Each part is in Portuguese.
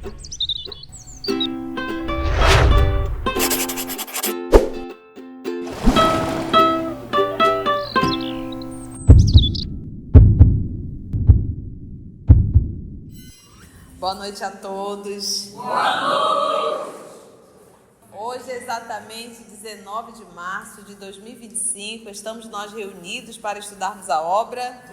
Boa noite a todos. Boa noite. Hoje é exatamente 19 de março de 2025. Estamos nós reunidos para estudarmos a obra.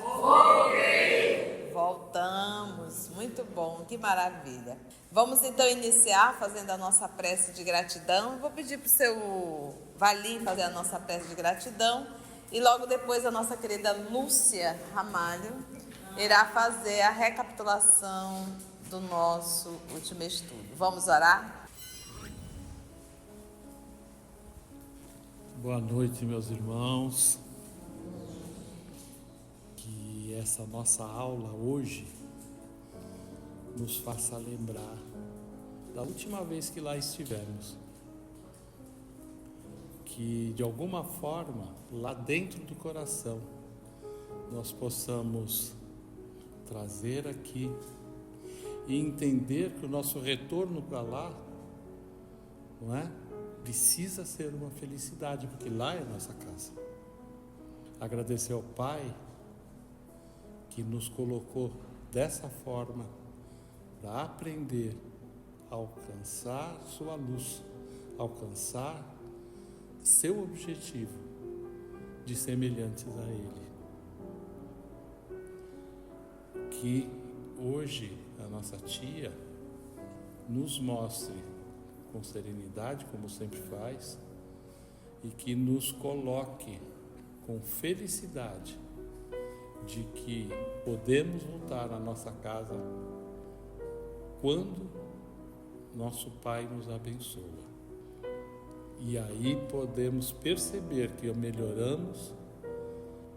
Voltamos. Muito bom, que maravilha. Vamos então iniciar fazendo a nossa prece de gratidão. Vou pedir para o seu Valim fazer a nossa prece de gratidão. E logo depois a nossa querida Lúcia Ramalho irá fazer a recapitulação do nosso último estudo. Vamos orar? Boa noite, meus irmãos. Que essa nossa aula hoje nos faça lembrar da última vez que lá estivemos. Que de alguma forma, lá dentro do coração, nós possamos trazer aqui e entender que o nosso retorno para lá, não é? Precisa ser uma felicidade, porque lá é a nossa casa. Agradecer ao Pai que nos colocou dessa forma para aprender a alcançar sua luz, alcançar seu objetivo de semelhantes a Ele. Que hoje a nossa tia nos mostre com serenidade, como sempre faz, e que nos coloque com felicidade de que podemos voltar à nossa casa quando nosso Pai nos abençoa. E aí podemos perceber que melhoramos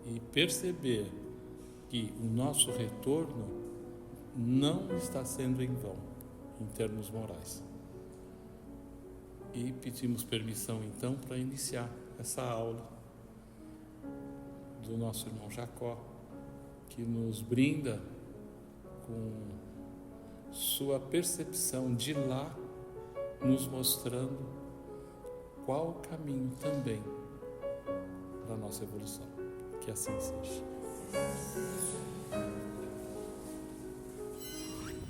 e perceber que o nosso retorno não está sendo em vão, em termos morais. E pedimos permissão então para iniciar essa aula do nosso irmão Jacó, que nos brinda com sua percepção de lá, nos mostrando qual o caminho também da nossa evolução. Que assim seja.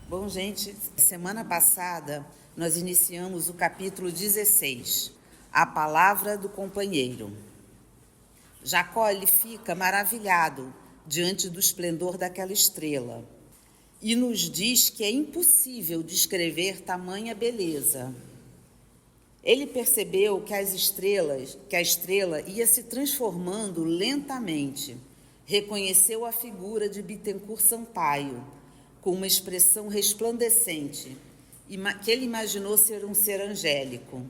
Bom, gente, semana passada nós iniciamos o capítulo 16, a palavra do companheiro. Jacó, ele fica maravilhado diante do esplendor daquela estrela e nos diz que é impossível descrever tamanha beleza. Ele percebeu que a estrela ia se transformando lentamente. Reconheceu a figura de Bittencourt Sampaio, com uma expressão resplandecente, que ele imaginou ser um ser angélico.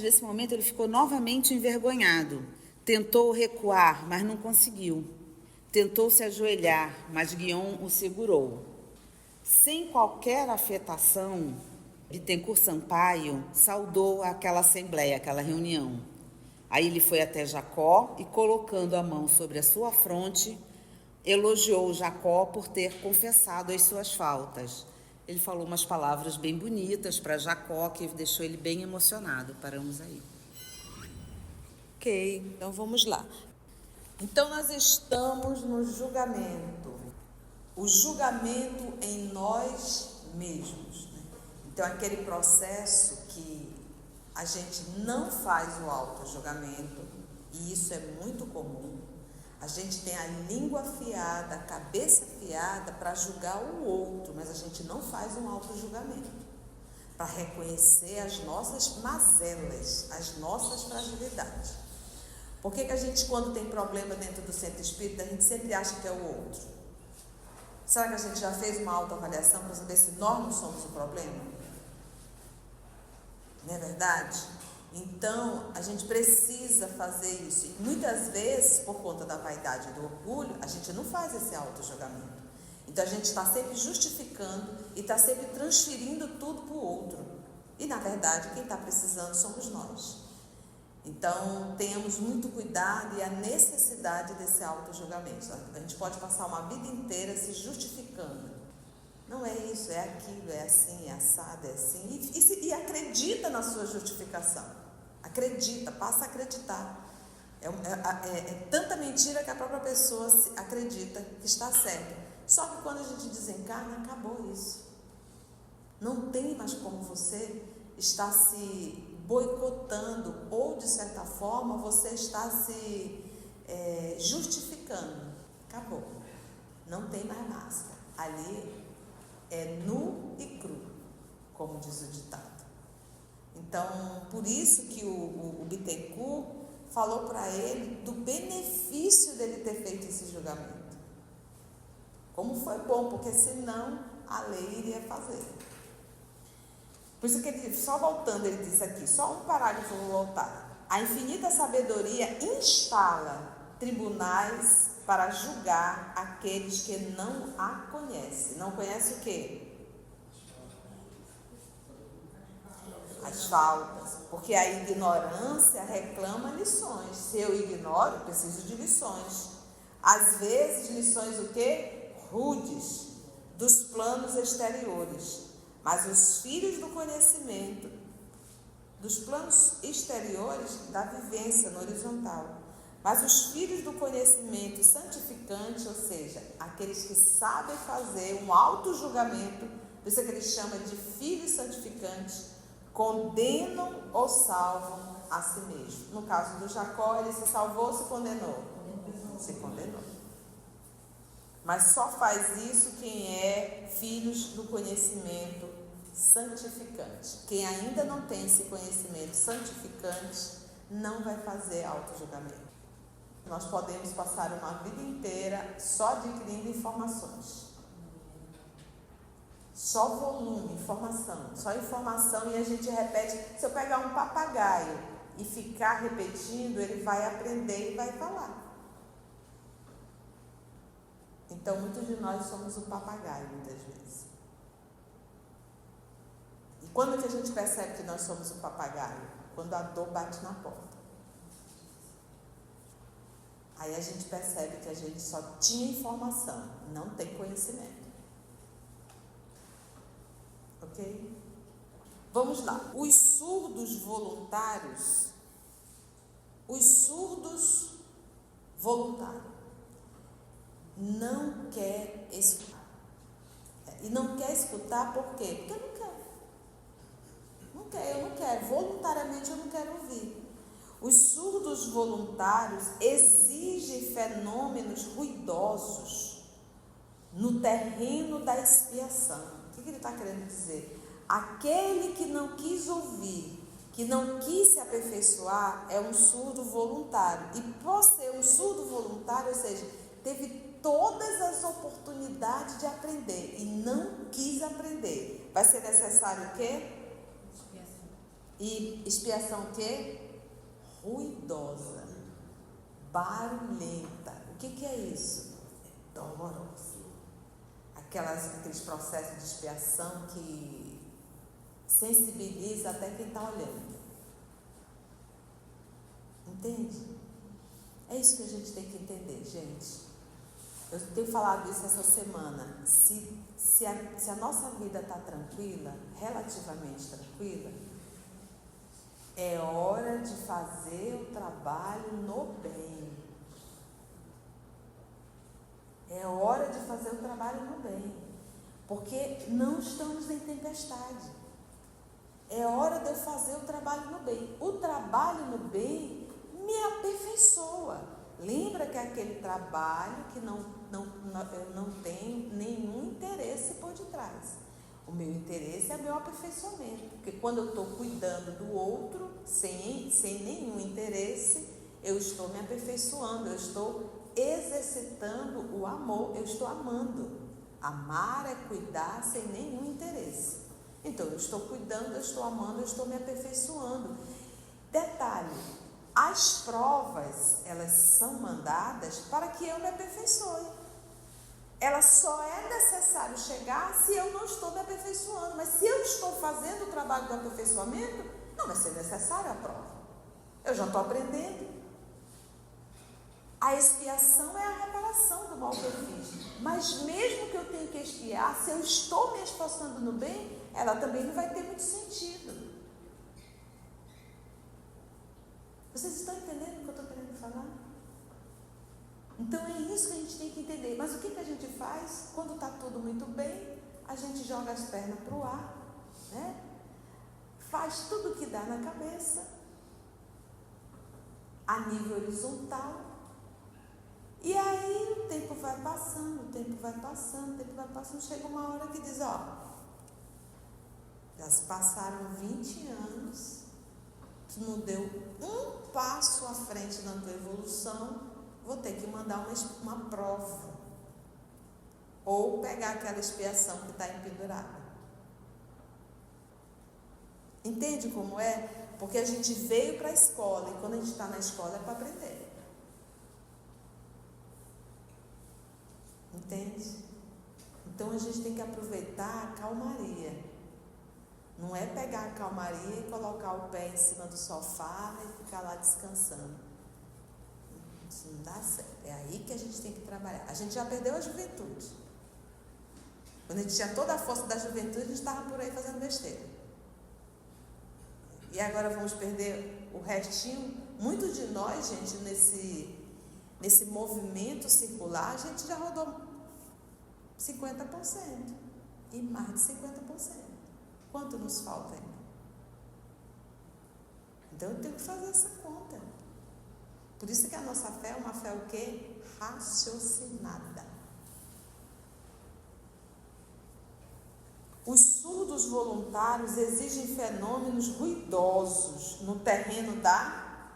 Nesse momento ele ficou novamente envergonhado. Tentou recuar, mas não conseguiu. Tentou se ajoelhar, mas Guion o segurou. Sem qualquer afetação, Bittencourt Sampaio saudou aquela assembleia, aquela reunião. Aí ele foi até Jacó e, colocando a mão sobre a sua fronte, elogiou Jacó por ter confessado as suas faltas. Ele falou umas palavras bem bonitas para Jacó, que deixou ele bem emocionado. Paramos aí. Ok, então vamos lá. Então nós estamos no julgamento. O julgamento em nós mesmos, né? Então aquele processo que a gente não faz o auto-julgamento, e isso é muito comum. A gente tem a língua afiada, a cabeça afiada para julgar o outro, mas a gente não faz um auto-julgamento, para reconhecer as nossas mazelas, as nossas fragilidades. Por que a gente, quando tem problema dentro do centro espírita, a gente sempre acha que é o outro? Será que a gente já fez uma autoavaliação para saber se nós não somos o problema? Não é verdade? Então, a gente precisa fazer isso. E muitas vezes, por conta da vaidade e do orgulho, a gente não faz esse auto-julgamento. Então, a gente está sempre justificando e está sempre transferindo tudo para o outro. E, na verdade, quem está precisando somos nós. Então, tenhamos muito cuidado e a necessidade desse auto-julgamento. A gente pode passar uma vida inteira se justificando. Não é isso, é aquilo, é assim, é assado, é assim. E acredita na sua justificação. Acredita, passa a acreditar. É tanta mentira que a própria pessoa acredita que está certa. Só que quando a gente desencarna, acabou isso. Não tem mais como você estar se boicotando ou, de certa forma, você está se justificando. Acabou. Não tem mais máscara. Ali é nu e cru, como diz o ditado. Então, por isso que o Bittencourt falou para ele do benefício dele ter feito esse julgamento. Como foi bom, porque senão a lei iria fazer. Por isso que ele, só voltando, ele diz aqui, só um parágrafo vou voltar. A infinita sabedoria instala tribunais para julgar aqueles que não a conhecem. Não conhece o quê? As faltas. Porque a ignorância reclama lições. Se eu ignoro, preciso de lições. Às vezes, lições o quê? Rudes, dos planos exteriores. Mas os filhos do conhecimento, dos planos exteriores, da vivência no horizontal. Mas os filhos do conhecimento santificante, ou seja, aqueles que sabem fazer um auto-julgamento, por isso que ele chama de filhos santificantes, condenam ou salvam a si mesmo. No caso do Jacó, ele se salvou ou se condenou? Se condenou. Mas só faz isso quem é filhos do conhecimento santificante. Quem ainda não tem esse conhecimento santificante não vai fazer auto-julgamento. Nós podemos passar uma vida inteira só adquirindo informações. Só volume, informação, só informação, e a gente repete. Se eu pegar um papagaio e ficar repetindo, ele vai aprender e vai falar. Então, muitos de nós somos o papagaio, muitas vezes. E quando que a gente percebe que nós somos o papagaio? Quando a dor bate na porta. Aí a gente percebe que a gente só tinha informação, não tem conhecimento. Ok? Vamos lá. Os surdos voluntários não quer escutar. E não quer escutar por quê? Porque não quer. Eu não quero. Voluntariamente eu não quero ouvir. Os surdos voluntários exigem fenômenos ruidosos no terreno da expiação. O que ele está querendo dizer? Aquele que não quis ouvir, que não quis se aperfeiçoar, é um surdo voluntário. E por ser um surdo voluntário, ou seja, teve todas as oportunidades de aprender e não quis aprender. Vai ser necessário o quê? Expiação. E expiação o quê? Ruidosa, barulhenta. O que é isso? É doloroso. Aqueles processos de expiação que sensibiliza até quem está olhando. Entende? É isso que a gente tem que entender, gente. Eu tenho falado isso essa semana. Se a nossa vida está tranquila, relativamente tranquila, é hora de fazer o trabalho no bem. É hora de fazer o trabalho no bem. Porque não estamos em tempestade. É hora de eu fazer o trabalho no bem. O trabalho no bem me aperfeiçoa. Lembra que é aquele trabalho que eu não tenho nenhum interesse por detrás. O meu interesse é meu aperfeiçoamento, porque quando eu estou cuidando do outro, sem nenhum interesse, eu estou me aperfeiçoando, eu estou exercitando o amor, eu estou amando. Amar é cuidar sem nenhum interesse. Então, eu estou cuidando, eu estou amando, eu estou me aperfeiçoando. Detalhe, as provas, elas são mandadas para que eu me aperfeiçoe. Ela só é necessário chegar se eu não estou me aperfeiçoando. Mas se eu estou fazendo o trabalho do aperfeiçoamento, não vai ser necessário a prova. Eu já estou aprendendo. A expiação é a reparação do mal que eu fiz. Mas mesmo que eu tenha que expiar, se eu estou me esforçando no bem, ela também não vai ter muito sentido. Vocês estão entendendo o que eu estou querendo falar? Então é isso que a gente tem que entender. Mas o que a gente faz? Quando está tudo muito bem, a gente joga as pernas para o ar, né? Faz tudo o que dá na cabeça, a nível horizontal. E aí o tempo vai passando, chega uma hora que diz, ó, já se passaram 20 anos, tu não deu um passo à frente na tua evolução, vou ter que mandar uma prova. Ou pegar aquela expiação que está empendurada. Entende como é? Porque a gente veio para a escola, e quando a gente está na escola é para aprender. Entende? Então a gente tem que aproveitar a calmaria. Não é pegar a calmaria e colocar o pé em cima do sofá e ficar lá descansando. Isso não dá certo. É aí que a gente tem que trabalhar. A gente já perdeu a juventude. Quando a gente tinha toda a força da juventude, a gente estava por aí fazendo besteira. E agora vamos perder o restinho. Muitos de nós, gente, nesse movimento circular, a gente já rodou 50%. E mais de 50%. Quanto nos falta ainda? Então eu tenho que fazer essa conta. Por isso que a nossa fé é uma fé o quê? Raciocinada. Os surdos voluntários exigem fenômenos ruidosos no terreno da...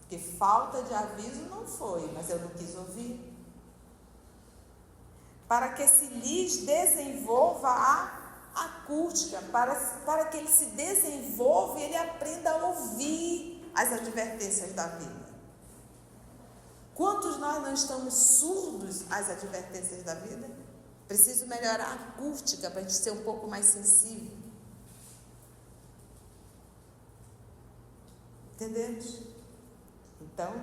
Porque falta de aviso não foi, mas eu não quis ouvir. Para que se lhes desenvolva a acústica, para que ele se desenvolva e ele aprenda a ouvir as advertências da vida. Quantos nós não estamos surdos às advertências da vida? Preciso melhorar a acústica para a gente ser um pouco mais sensível. Entendemos? Então,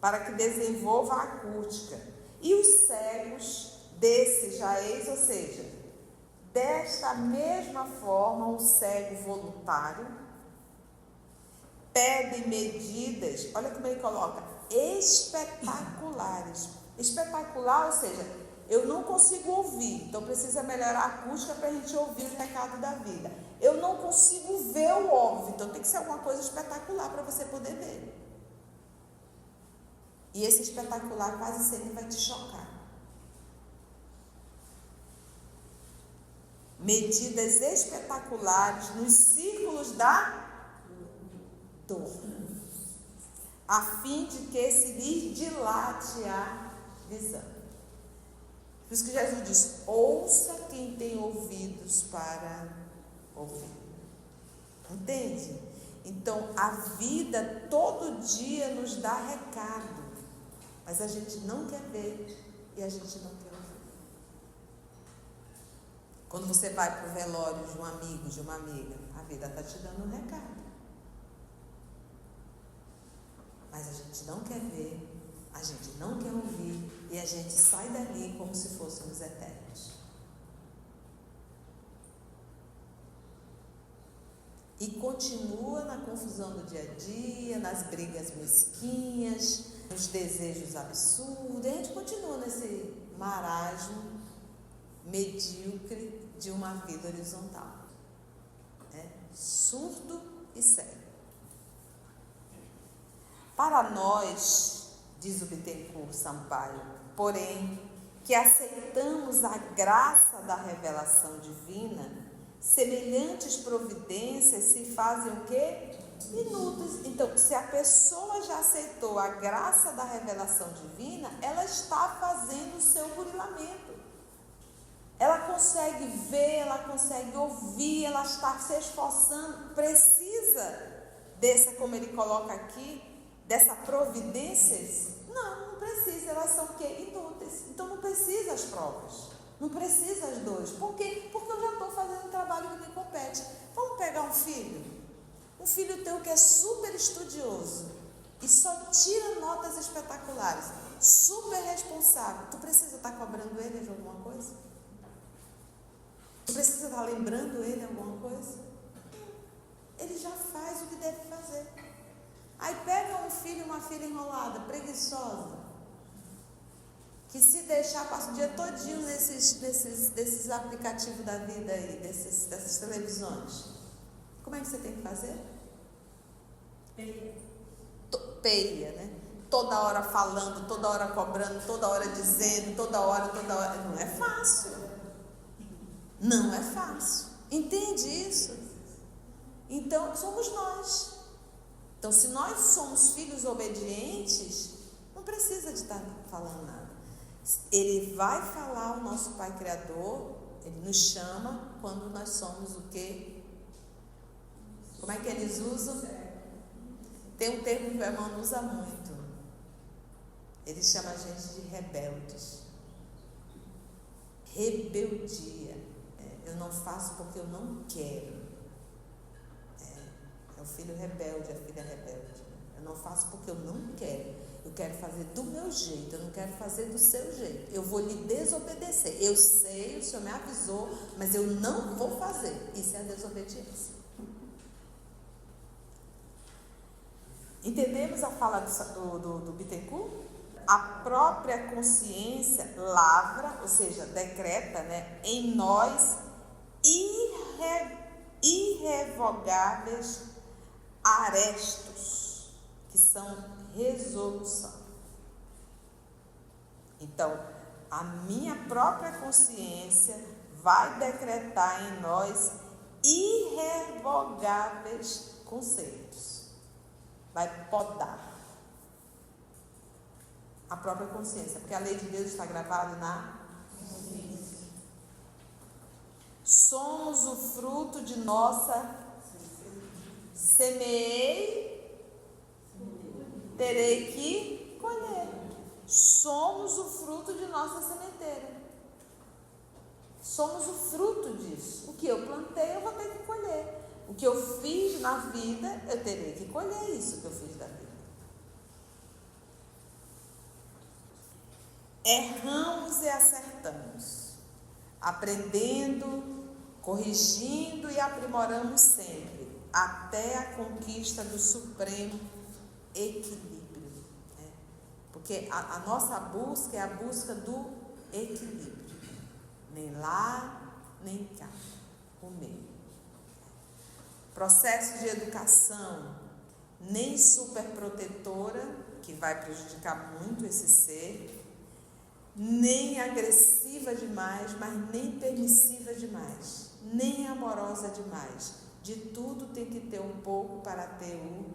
para que desenvolva a acústica. E os cegos desse já eis, ou seja, desta mesma forma, o cego voluntário pede medidas, olha como ele coloca, espetaculares. Espetacular, ou seja, eu não consigo ouvir, então precisa melhorar a acústica para a gente ouvir o recado da vida. Eu não consigo ver o óbvio, então tem que ser alguma coisa espetacular para você poder ver. E esse espetacular quase sempre vai te chocar. Medidas espetaculares nos círculos da dor, a fim de que se lhes dilate a visão. Por isso que Jesus diz, ouça quem tem ouvidos para ouvir. Entende? Então, a vida todo dia nos dá recado, mas a gente não quer ver e a gente não quer ouvir. Quando você vai para o velório de um amigo, de uma amiga, a vida está te dando um recado. Mas a gente não quer ver, a gente não quer ouvir e a gente sai dali como se fôssemos eternos. E continua na confusão do dia a dia, nas brigas mesquinhas, nos desejos absurdos. E a gente continua nesse marasmo medíocre de uma vida horizontal. Surdo e cego. Para nós, diz o Bittencourt Sampaio, porém, que aceitamos a graça da revelação divina, semelhantes providências se fazem o quê? Inúteis. Então, se a pessoa já aceitou a graça da revelação divina, ela está fazendo o seu burilamento. Ela consegue ver, ela consegue ouvir, ela está se esforçando, precisa dessa, como ele coloca aqui, dessa providências? Não precisa, elas são o quê? Inúteis. Então não precisa as provas, não precisa as dores. Por quê? Porque eu já estou fazendo um trabalho que me compete. Vamos pegar um filho teu que é super estudioso, e só tira notas espetaculares, super responsável, tu precisa estar cobrando ele de alguma coisa? Tu precisa estar lembrando ele de alguma coisa? Ele já faz o que deve fazer. Aí pega um filho e uma filha enrolada, preguiçosa, que se deixar passa o dia todinho desses aplicativos da vida aí, dessas televisões. Como é que você tem que fazer? Peia, né? Toda hora falando, toda hora cobrando, toda hora dizendo, toda hora. Não é fácil. Não é fácil. Entende isso? Então, somos nós. Então, se nós somos filhos obedientes, não precisa de estar falando nada. Ele vai falar, o nosso Pai Criador, ele nos chama quando nós somos o quê? Como é que eles usam? Tem um termo que o irmão usa muito. Ele chama a gente de rebeldes. Rebeldia. Eu não faço porque eu não quero. É o filho rebelde, a filha rebelde. Eu não faço porque eu não quero. Eu quero fazer do meu jeito, eu não quero fazer do seu jeito. Eu vou lhe desobedecer. Eu sei, o Senhor me avisou, mas eu não vou fazer. Isso é a desobediência. Entendemos a fala do Bittencourt? A própria consciência lavra, ou seja, decreta, né, em nós irrevogáveis arestos, que são resolução. Então, a minha própria consciência vai decretar em nós irrevogáveis conceitos. Vai podar a própria consciência, porque a lei de Deus está gravada na consciência. Somos o fruto de nossa semeei, terei que colher. Somos o fruto de nossa sementeira. Somos o fruto disso. O que eu plantei, eu vou ter que colher. O que eu fiz na vida, eu terei que colher isso que eu fiz da vida. Erramos e acertamos, aprendendo, corrigindo e aprimoramos sempre, até a conquista do supremo equilíbrio. Né? Porque a nossa busca é a busca do equilíbrio. Nem lá, nem cá, o meio. Processo de educação nem superprotetora, que vai prejudicar muito esse ser, nem agressiva demais, mas nem permissiva demais, nem amorosa demais. De tudo tem que ter um pouco para ter o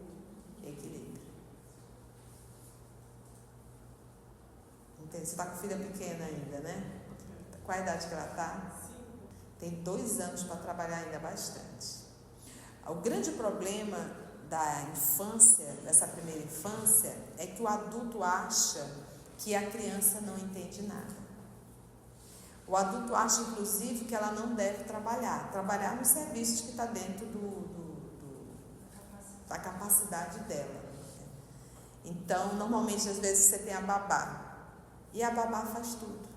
equilíbrio. Entende? Você está com filha pequena ainda, né? Qual a idade que ela está? Tem 2 anos para trabalhar ainda bastante. O grande problema da infância, dessa primeira infância, é que o adulto acha que a criança não entende nada. O adulto acha, inclusive, que ela não deve trabalhar nos serviços que está dentro da capacidade dela. Então, normalmente, às vezes, você tem a babá, e a babá faz tudo.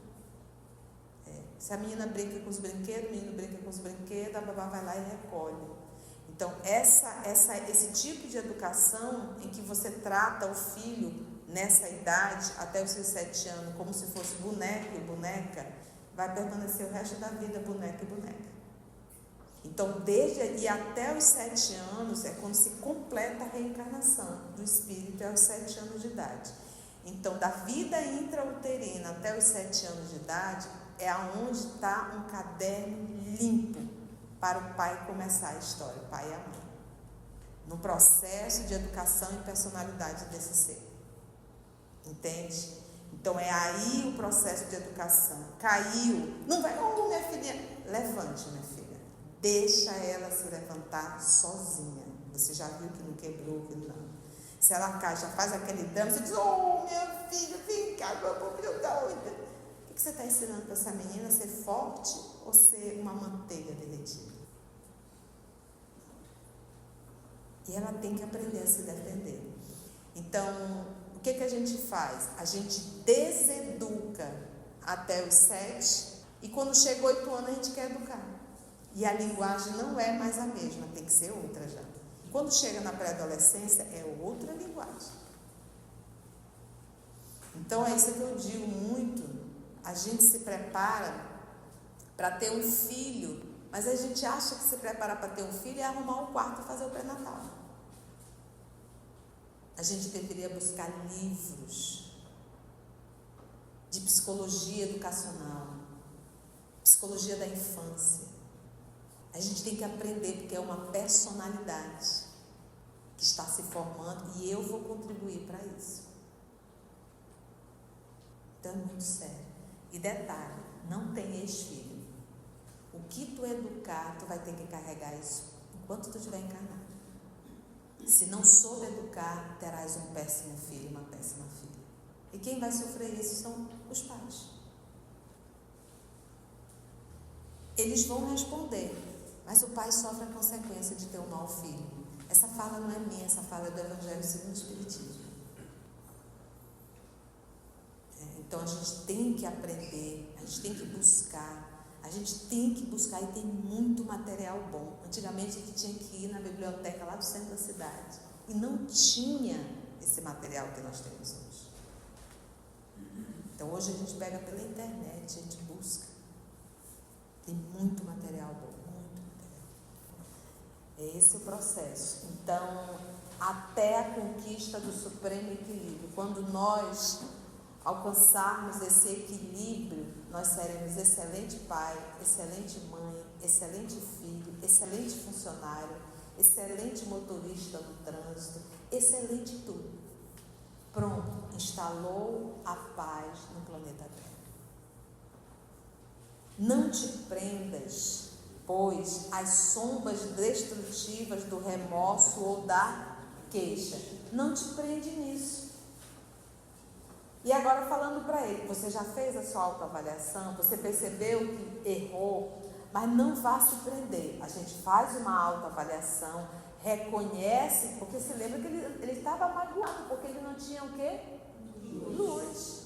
Se a menina brinca com os brinquedos, o menino brinca com os brinquedos, a babá vai lá e recolhe. Então, esse tipo de educação em que você trata o filho nessa idade, até os seus 7 anos, como se fosse boneco e boneca, vai permanecer o resto da vida boneco e boneca. Então, desde e até os 7 anos, é quando se completa a reencarnação do espírito, é aos 7 anos de idade. Então, da vida intrauterina até os 7 anos de idade, é aonde está um caderno limpo para o pai começar a história, o pai e a mãe, no processo de educação e personalidade desse ser. Entende? Então é aí o processo de educação. Caiu, não vai, minha filhinha, levante, minha filha, deixa ela se levantar sozinha. Você já viu que não quebrou, que não. Se ela cai, já faz aquele drama, você diz, minha filha, vem cá, meu filho doida. O que você está ensinando para essa menina? Ser forte ou ser uma manteiga derretida? E ela tem que aprender a se defender. Então, o que a gente faz? A gente deseduca até os 7 e quando chega 8 anos a gente quer educar. E a linguagem não é mais a mesma, tem que ser outra já. Quando chega na pré-adolescência é outra linguagem. Então é isso que eu digo muito. A gente se prepara para ter um filho, mas a gente acha que se preparar para ter um filho é arrumar um quarto e fazer o pré-natal. A gente deveria buscar livros de psicologia educacional, psicologia da infância. A gente tem que aprender, porque é uma personalidade que está se formando e eu vou contribuir para isso. Então é muito sério. E detalhe, não tem ex-filho. O que tu educar, tu vai ter que carregar isso enquanto tu estiver encarnado. Se não souber educar, terás um péssimo filho, uma péssima filha. E quem vai sofrer isso são os pais. Eles vão responder, mas o pai sofre a consequência de ter um mau filho. Essa fala não é minha, essa fala é do Evangelho segundo o Espiritismo. Então a gente tem que aprender, a gente tem que buscar. A gente tem que buscar e tem muito material bom. Antigamente a gente tinha que ir na biblioteca lá do centro da cidade e não tinha esse material que nós temos hoje. Então hoje a gente pega pela internet, a gente busca. Tem muito material bom, muito material. É esse o processo. Então, até a conquista do supremo equilíbrio, quando nós alcançarmos esse equilíbrio, nós seremos excelente pai, excelente mãe, excelente filho, excelente funcionário, excelente motorista no trânsito, excelente tudo. Pronto, instalou a paz no planeta Terra. Não te prendas, pois, às sombras destrutivas do remorso ou da queixa. Não te prende nisso. E agora falando para ele, você já fez a sua autoavaliação, você percebeu que errou, mas não vá se prender. A gente faz uma autoavaliação, reconhece, porque se lembra que ele estava magoado, porque ele não tinha o quê? Luz.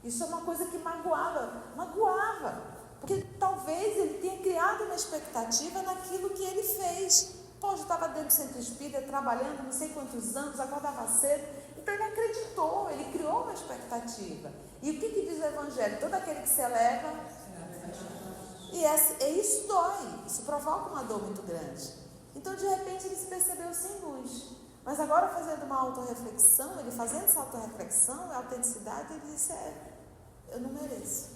Isso é uma coisa que magoava, porque talvez ele tenha criado uma expectativa naquilo que ele fez. Pô, já estava dentro do centro espírita, trabalhando não sei quantos anos, acordava cedo. Então ele acreditou, ele criou uma expectativa. E o que diz o Evangelho? Todo aquele que se eleva, e isso dói, isso provoca uma dor muito grande. Então de repente ele se percebeu sem luz. Mas agora fazendo uma autorreflexão, ele fazendo essa autorreflexão, a autenticidade, ele disse, eu não mereço.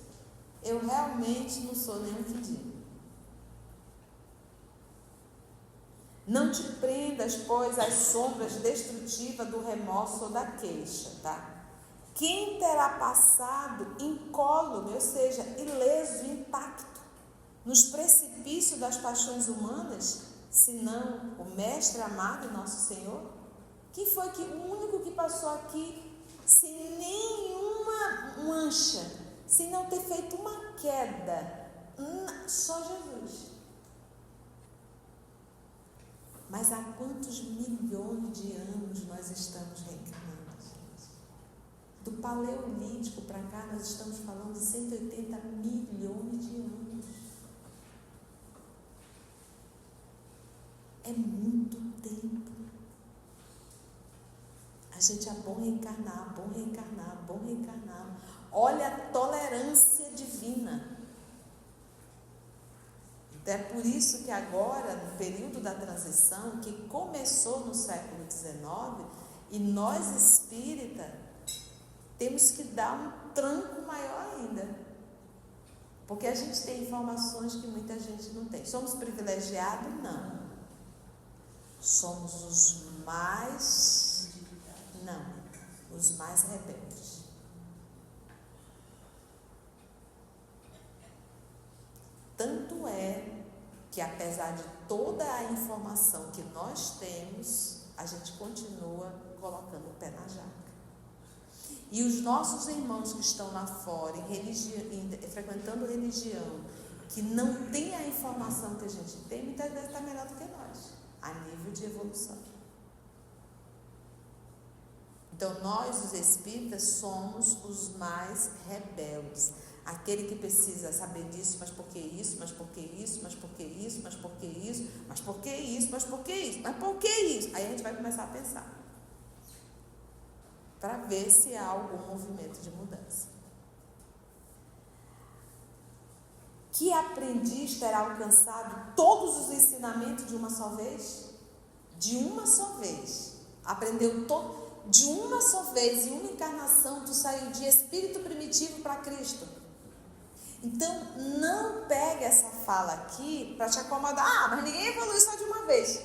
Eu realmente não sou nenhum pedido. Não te prendas, pois, às sombras destrutivas do remorso ou da queixa, tá? Quem terá passado incólume, ou seja, ileso, intacto, nos precipícios das paixões humanas, senão o Mestre amado e nosso Senhor? Quem foi o único que passou aqui sem nenhuma mancha, sem não ter feito uma queda? Só Jesus. Mas há quantos milhões de anos nós estamos reencarnando, gente? Do Paleolítico para cá, nós estamos falando de 180 milhões de anos. É muito tempo. A gente é bom reencarnar, bom reencarnar, bom reencarnar. Olha a tolerância divina. É por isso que agora, no período da transição, que começou no século XIX, e nós espíritas temos que dar um tranco maior ainda. Porque a gente tem informações que muita gente não tem. Somos privilegiados? Não. Somos os mais rebeldes. Tanto é que, apesar de toda a informação que nós temos, a gente continua colocando o pé na jaca. E os nossos irmãos que estão lá fora, frequentando religião, que não tem a informação que a gente tem, muitas vezes está melhor do que nós, a nível de evolução. Então, nós, os espíritas, somos os mais rebeldes. Aquele que precisa saber disso, mas por que isso, mas por que isso, mas por que isso, mas por que isso, mas por que isso, mas por que isso, mas por que isso? Aí a gente vai começar a pensar, para ver se há algum movimento de mudança. Que aprendiz terá alcançado todos os ensinamentos de uma só vez? De uma só vez. Aprendeu de uma só vez, em uma encarnação, tu saiu de espírito primitivo para Cristo. Então, não pegue essa fala aqui para te acomodar. Ah, mas ninguém evolui só de uma vez.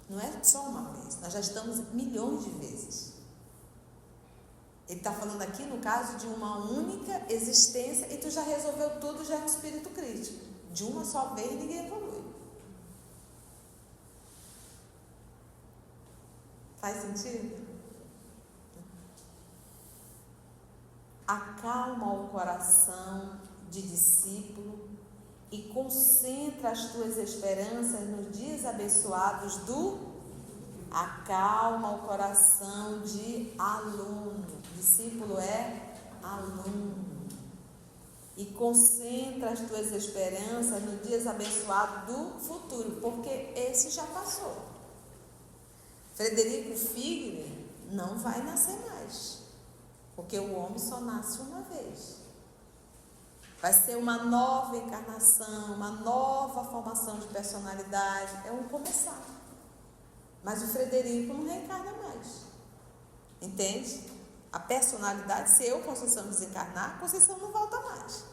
Não é só uma vez, nós já estamos milhões de vezes. Ele está falando aqui no caso de uma única existência e tu já resolveu tudo, já é um espírito crítico. De uma só vez ninguém evolui. Faz sentido? Acalma o coração de discípulo e concentra as tuas esperanças nos dias abençoados do... Acalma o coração de aluno. Discípulo é aluno. E concentra as tuas esperanças nos dias abençoados do futuro, porque esse já passou. Frederico Figner não vai nascer mais, porque o homem só nasce uma vez. Vai ser uma nova encarnação, uma nova formação de personalidade. É um começar. Mas o Frederico não reencarna mais. Entende? A personalidade, se eu, Conceição, desencarnar, a Conceição não volta mais.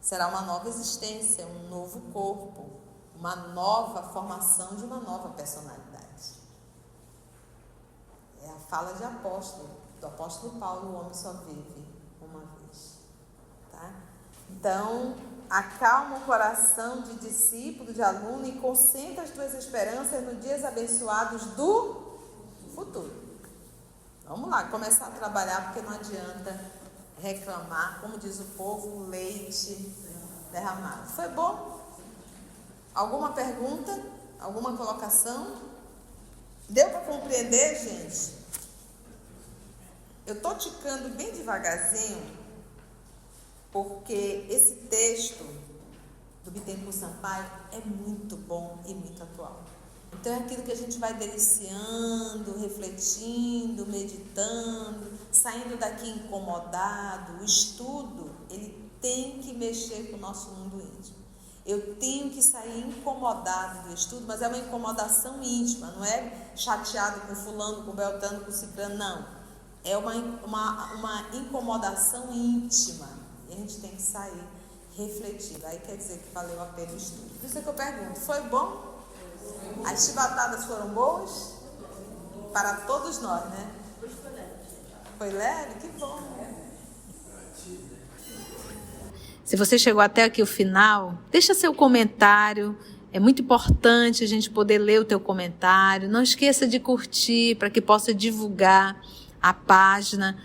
Será uma nova existência, um novo corpo, uma nova formação de uma nova personalidade. É a fala de apóstolo, do apóstolo Paulo: o homem só vive uma vez. Tá? Então, acalma o coração de discípulo, de aluno e concentra as tuas esperanças nos dias abençoados do futuro. Vamos lá, começar a trabalhar, porque não adianta reclamar, como diz o povo, leite derramado. Foi bom? Alguma pergunta? Alguma colocação? Deu para compreender, gente? Eu estou ticando bem devagarzinho, porque esse texto do Bittencourt Sampaio é muito bom e muito atual. Então é aquilo que a gente vai deliciando, refletindo, meditando, saindo daqui incomodado. O estudo, ele tem que mexer com o nosso mundo íntimo. Eu tenho que sair incomodado do estudo, mas é uma incomodação íntima, não é chateado com fulano, com beltrano, com ciclano, não. É uma incomodação íntima. E a gente tem que sair refletido. Aí quer dizer que valeu a pena o estudo. Por isso é que eu pergunto, foi bom? As chibatadas foram boas? Para todos nós, né? Foi leve? Que bom. Se você chegou até aqui o final, deixa seu comentário. É muito importante a gente poder ler o teu comentário. Não esqueça de curtir para que possa divulgar a página.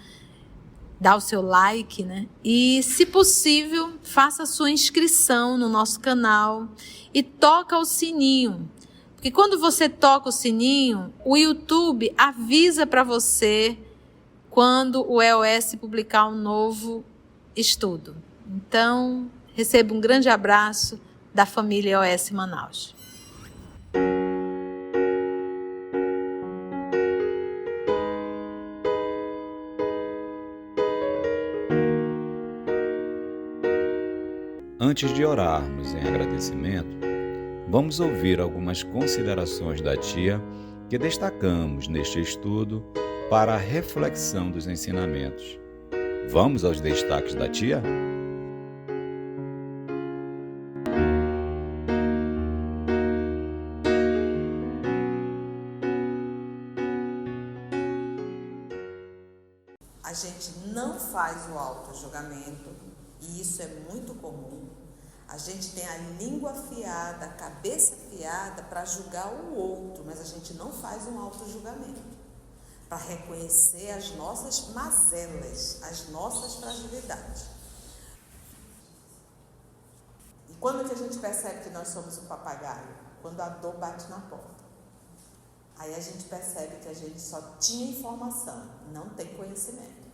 Dá o seu like, né? E, se possível, faça a sua inscrição no nosso canal e toca o sininho. Porque quando você toca o sininho, o YouTube avisa para você quando o EOS publicar um novo estudo. Então, receba um grande abraço da família EOS Manaus. Antes de orarmos em agradecimento, vamos ouvir algumas considerações da tia que destacamos neste estudo para a reflexão dos ensinamentos. Vamos aos destaques da tia? A gente não faz o auto-julgamento, e isso é muito comum. A gente tem a língua afiada, a cabeça afiada para julgar o outro, mas a gente não faz um auto-julgamento para reconhecer as nossas mazelas, as nossas fragilidades. E quando que a gente percebe que nós somos um papagaio? Quando a dor bate na porta. Aí a gente percebe que a gente só tinha informação, não tem conhecimento.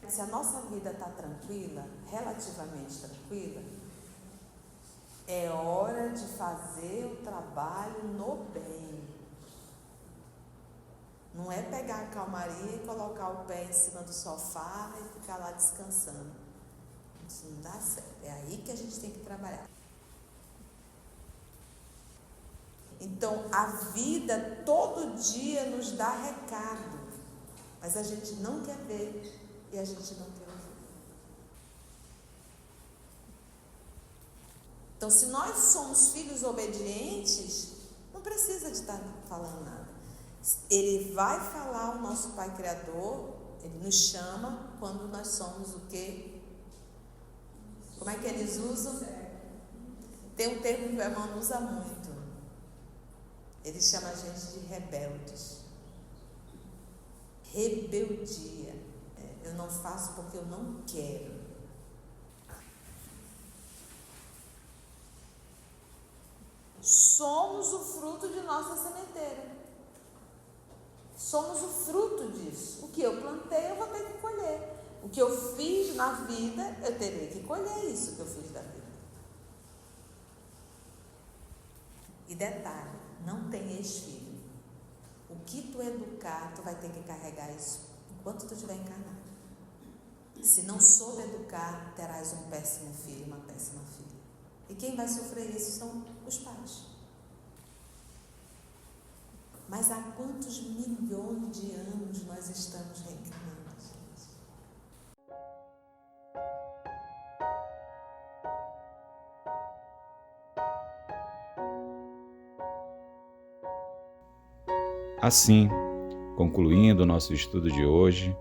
Se a nossa vida está tranquila, relativamente tranquila, é hora de fazer o trabalho no bem. Não é pegar a calmaria e colocar o pé em cima do sofá e ficar lá descansando. Isso não dá certo. É aí que a gente tem que trabalhar. Então, a vida todo dia nos dá recado, mas a gente não quer ver e a gente não quer ouvir. Então, se nós somos filhos obedientes, não precisa de estar falando nada. Ele vai falar, o nosso Pai Criador, ele nos chama quando nós somos o quê? Como é que eles usam? Tem um termo que o irmão usa muito. Ele chama a gente de rebeldes. Rebeldia. Eu não faço porque eu não quero. Somos o fruto de nossa sementeira. Somos o fruto disso. O que eu plantei, eu vou ter que colher. O que eu fiz na vida, eu terei que colher isso que eu fiz da vida. E detalhe, não tem ex-filho. O que tu educar, tu vai ter que carregar isso enquanto tu estiver encarnado. Se não soube educar, terás um péssimo filho, uma péssima filha. E quem vai sofrer isso são os pais. Mas há quantos milhões de anos nós estamos reencarnando, gente? Assim, concluindo o nosso estudo de hoje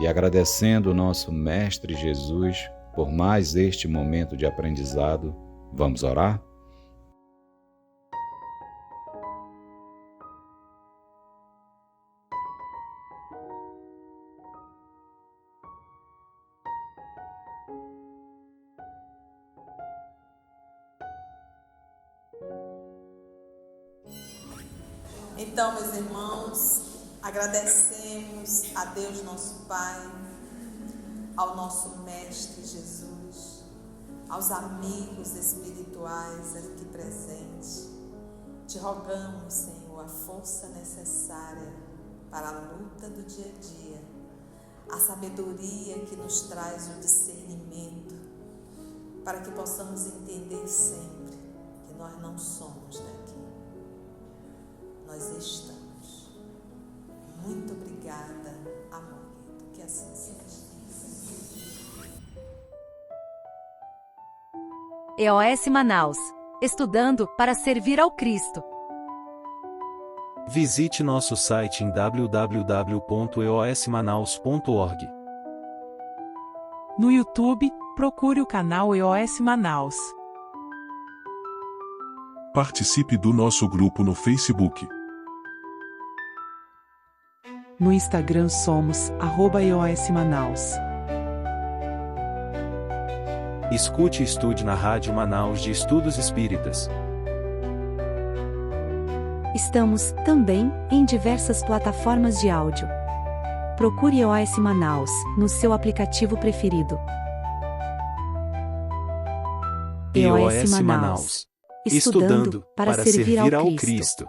e agradecendo o nosso Mestre Jesus por mais este momento de aprendizado, vamos orar? Então, meus irmãos, agradecemos a Deus nosso Pai, ao nosso Mestre Jesus, aos amigos espirituais aqui presentes. Te rogamos, Senhor, a força necessária para a luta do dia a dia, a sabedoria que nos traz o discernimento, para que possamos entender sempre que nós não somos daqui. Nós estamos. Muito obrigada, amor. Que assim seja. EOS Manaus. Estudando para servir ao Cristo. Visite nosso site em www.eosmanaus.org. No YouTube, procure o canal EOS Manaus. Participe do nosso grupo no Facebook. No Instagram somos @EOS Manaus. Escute e estude na Rádio Manaus de Estudos Espíritas. Estamos, também, em diversas plataformas de áudio. Procure EOS Manaus, no seu aplicativo preferido. EOS Manaus. Estudando para servir ao Cristo.